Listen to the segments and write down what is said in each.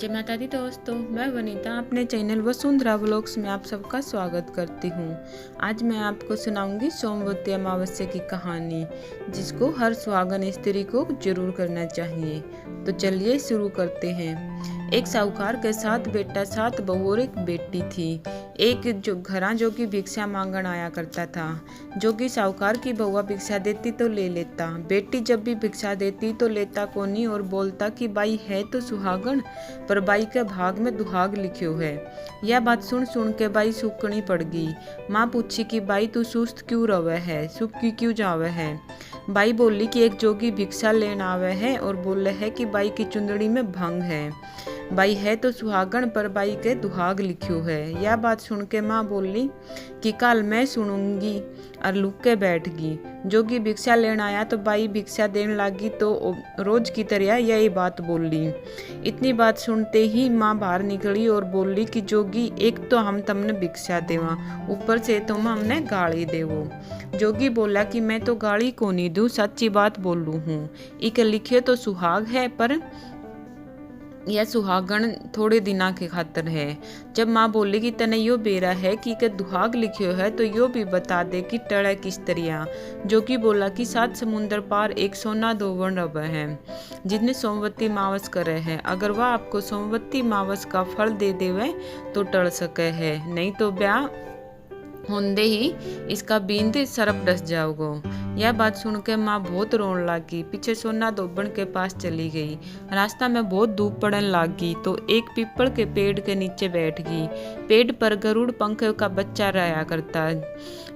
जय माता दी दोस्तों, मैं वनीता अपने चैनल वसुंधरा व्लॉग्स में आप सबका स्वागत करती हूँ। आज मैं आपको सुनाऊंगी सोमवती अमावस्या की कहानी, जिसको हर सुहागन स्त्री को जरूर करना चाहिए। तो चलिए शुरू करते हैं। एक साहूकार के 7 बेटा 7 बहू और एक बेटी थी। एक जो कि भिक्षा मांगन आया करता था। जो कि साहूकार की बहुआ भिक्षा देती तो ले लेता, बेटी जब भी भिक्षा देती तो लेता कोनी और बोलता कि बाई है तो सुहागन, पर बाई के भाग में दुहाग लिखियो है। यह बात सुन सुन के बाई सुकनी पड़ गई। माँ पूछी कि बाई तू सुस्त क्यों रवे है, सुखी क्यों जावे है। बाई बोली कि एक जोगी भिक्षा लेन आवे है और बोले है कि बाई की चुंदड़ी में भंग है। बाई है तो सुहागन, पर बाई के दुहाग लिखियो है। यह बात सुन के माँ बोली कि कल मैं सुनूंगी, और लुक के बैठ गई। जोगी भिक्षा लेन आया तो बाई भिक्षा देने लगी तो रोज की तरह यही बात बोली। इतनी बात सुनते ही माँ बाहर निकली और बोली कि जोगी, एक तो हम तुमने भिक्षा देवा, ऊपर से तुम हमने गाली देवो। जोगी बोला कि मैं तो गाली को नहीं दूं, सच्ची बात बोलू हूँ। इक लिखे तो सुहाग है, पर यह सुहागन थोड़े दिना के खातर है। जब माँ बोली कि तने यो बेरा है कि दुहाग लिखियो है तो यो भी बता दे कि टड़े किस तरिया। जो कि बोला कि 7 समुंदर पार एक सोना 2 वन रब है, जितने सोमवती मावस करे है। अगर वह आपको सोमवती मावस का फल दे देवे तो टल सके है, नहीं तो ब्याह होंदे ही इसका बींद सरप डस जाओगो। यह बात सुनकर माँ बहुत रोने लगी। पीछे सोना दोबन के पास चली गई। रास्ता में बहुत धूप पड़ने लगी तो एक पीपल के पेड़ के नीचे बैठ गई। पेड़ पर गरुड़ पंख का बच्चा रहा करता,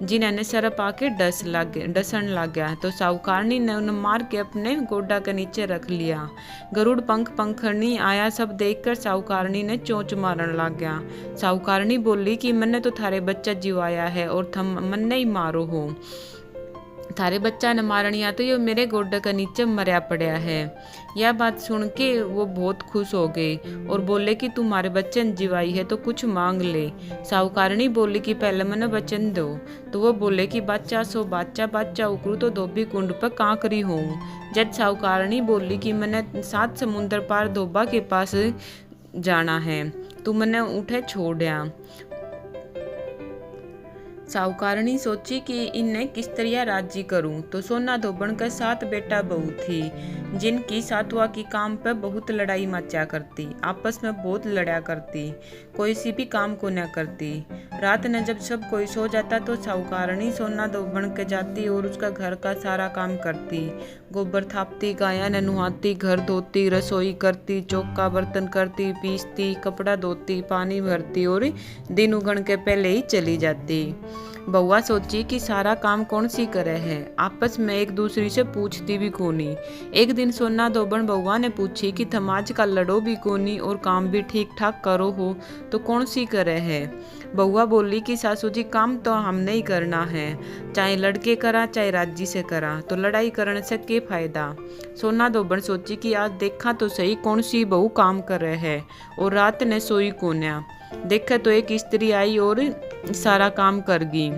जिन्हें सरप आके डसन लग गया तो साहूकारनी ने उन्हें मार के अपने गोडा के नीचे रख लिया। गरुड़ पंखनी आया सब देखकर साहूकारनी ने चोंच मारने लग गया। साहूकारनी बोली कि मैंने तो थारे बच्चा जिवाया है और थम मन्ने ही मारो हो। थारे बच्चा ने मारनिया तो ये मेरे गोडे के नीचे मरिया पड़ा है। यह बात सुन के वो बहुत खुश हो गए और बोले कि तुम्हारे बच्चे ने जिवाई है तो कुछ मांग ले। साहूकारनी बोली कि पहले मैंने वचन दो। तो वो बोले कि बच्चा सो बच्चा उकरू तो धोबी कुंड पर कांकरी हूँ। जब साहूकारनी बोली कि मैंने 7 समुंदर पार धोबा के पास जाना है, तू मैंने उठे छोड़ा। साहूकारनी सोची कि इन्हें किस तरह राजी करूं। तो सोना धोबन का 7 बेटा बहू थी, जिनकी सातवा की काम पर बहुत लड़ाई मचा करती, आपस में बहुत लड़ा करती, कोई सी भी काम को न करती। रात ने जब सब कोई सो जाता तो साहूकारनी सोना धोबन के जाती और उसका घर का सारा काम करती। गोबर थापती, गाया ने नुहाती, घर धोती, रसोई करती, चौका बर्तन करती, पीसती, कपड़ा धोती, पानी भरती और दिन उगन के पहले ही चली जाती। बउआ सोची कि सारा काम कौन सी करे है, आपस में एक दूसरे से पूछती भी कोनी। एक दिन सोना धोबन बउआ ने पूछी कि थम आज का लड़ो भी कोनी और काम भी ठीक ठाक करो हो तो कौन सी करे है। बउआ बोली कि सासू जी, काम तो हमने ही करना है, चाहे लड़के करा चाहे राजी से करा, तो लड़ाई करने से क्या फायदा। सोना धोबन सोची कि आज देखा तो सही कौन सी बहू काम कर रहे है, और रात ने सोई कोन्या। देखा तो एक स्त्री आई और सारा काम कर गई।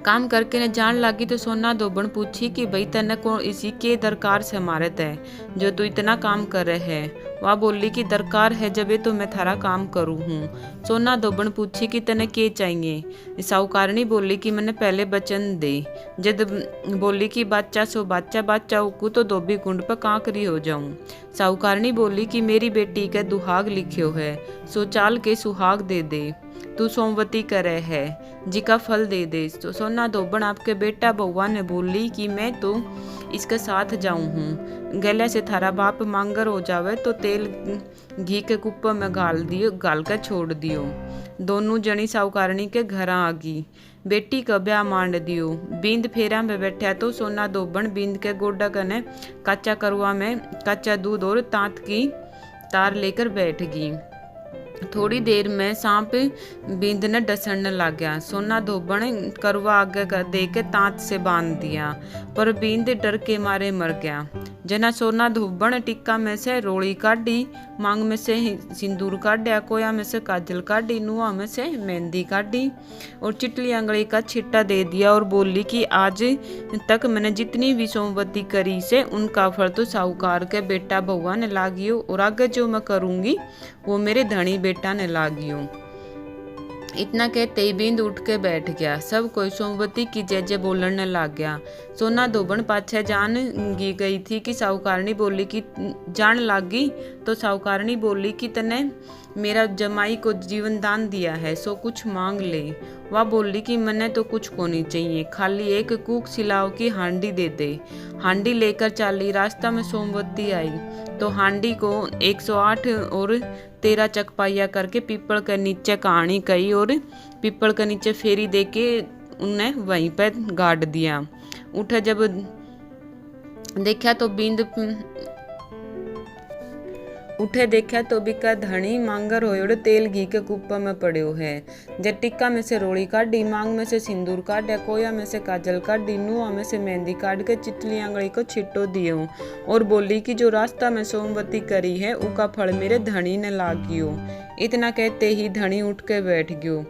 काम करके ने जान लगी तो सोना धोबन पूछी कि भाई तने को इसी के दरकार से हमारे तय जो तू इतना काम कर रहे है। वह बोली कि दरकार है जब तो मैं थारा काम करूँ हूँ। सोना धोबन पूछी कि तने के चाहिए। साहूकारनी बोली कि मैंने पहले वचन दे। जब बोली कि बच्चा सो बच्चा उकू तो धोबी कुंड पर कांकरी हो जाऊं। साहूकारनी बोली कि मेरी बेटी के दुहाग लिखियो है, सो चाल के सुहाग दे दे, तू सोमवती करे है, जी का फल दे दे। तो सोना धोबन आपके बेटा बउआ ने बोली कि मैं तो इसके साथ जाऊं हूँ, गले से थारा बाप मांगर हो जावे तो तेल घी के कुप्पा में गाल कर छोड़ दियो। दोनों जनी साहूकारनी के घर आ गई। बेटी का ब्याह मांड दियो। बींद फेरा में बैठा तो सोना धोबन बींद के गोडा कने कच्चा करवा में कच्चा दूध और तांत की तार लेकर बैठ गई। थोड़ी देर में सांप बींद ने डसने लग गया। सोना धोबन करवा आगे दे के तांत से बांध दिया, पर बींद डर के मारे मर गया। जना सोना धोबण टिक्का में से रोड़ी काढ़ी, मांग में से सिंदूर काढ़िया, कोया में से काजल काढ़ी, नुआ में से मेहंदी काढ़ी और चिटली अंगड़ी का छिट्टा दे दिया और बोली कि आज तक मैंने जितनी भी सोमवती करी से उनका फल तो साहूकार के बेटा बउआ ने लागियो और आगे जो मैं करूँगी वो मेरे धनी बेटा ने लागियो। इतना कहते ही बिंद उठ के बैठ गया। सब कोई सोमवती की जय जय बोलने लग गया। सोना धोबण पाछे जान गई थी कि साहूकारनी बोली कि जान लागी तो साहूकारनी बोली कि तने मेरा जमाई को जीवन दान दिया है सो कुछ मांग ले। वह बोली कि मने तो कुछ को नहीं चाहिए, खाली एक कूक सिलाव की हांडी दे दे। हांडी लेकर चाली। रास्ता में सोमवती आई तो हांडी को 108 और 13 चकपाइया करके पीपल के नीचे कहानी कही और पीपल के नीचे फेरी देके उन्हें वहीं पर गाड़ दिया। उठे जब देखा तो बिका धनी मांगर होयोड़े तेल घी के कुप्पा में पड़ो है। जब टिक्का में से रोड़ी काढ़ी, मांग में से सिंदूर काढ़ा, कोया में से काजल काढ़ी, नुआ में से मेहंदी काढ़ के चिटली आंगड़ी को छिट्टो दियो और बोली कि जो रास्ता में सोमवती करी है उका फल मेरे धनी ने लागियो। इतना कहते ही धनी उठ के बैठ गयो।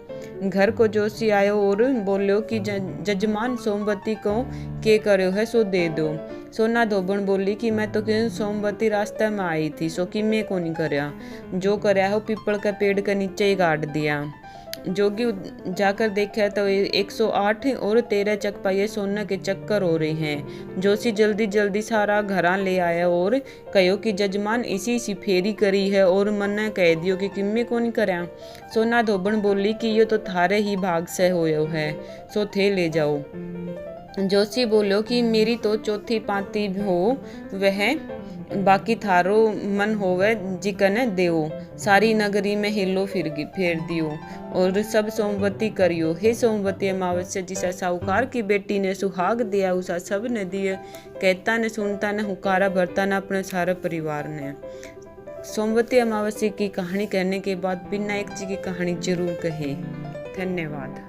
घर को जोशी आयो और बोलियो कि जजमान सोमवती को के कर्यो है सो दे दो। सोना धोबण बोली कि मैं तो सोमवती रास्ते में आई थी सो कि मैं को नहीं करया, जो करया हो पीपल के पेड़ के नीचे ही गाड़ दिया। जोगी जाकर देखा तो 108 और 13 चकपाइये सोने के चक्कर हो रहे हैं। जोशी जल्दी जल्दी सारा घरा ले आया और कहो कि जजमान इसी सी फेरी करी है और मन्ने कह दियो कि किम्मे को नहीं करया। सोना धोबण बोली कि ये तो थारे ही भाग से होयो है सो थे ले जाओ। जोशी बोलो कि मेरी तो चौथी पाती हो वह बाकी थारो मन होवे जिकने देओ। सारी नगरी में हिलो फेर दियो और सब सोमवती करियो। हे सोमवती अमावस्या जिसा साहूकार की बेटी ने सुहाग दिया उसा सब ने दिए। कहता ने सुनता ने हुकारा भरता ने अपने सारे परिवार ने। सोमवती अमावस्या की कहानी कहने के बाद बिना एक जी की कहानी जरूर कहे। धन्यवाद।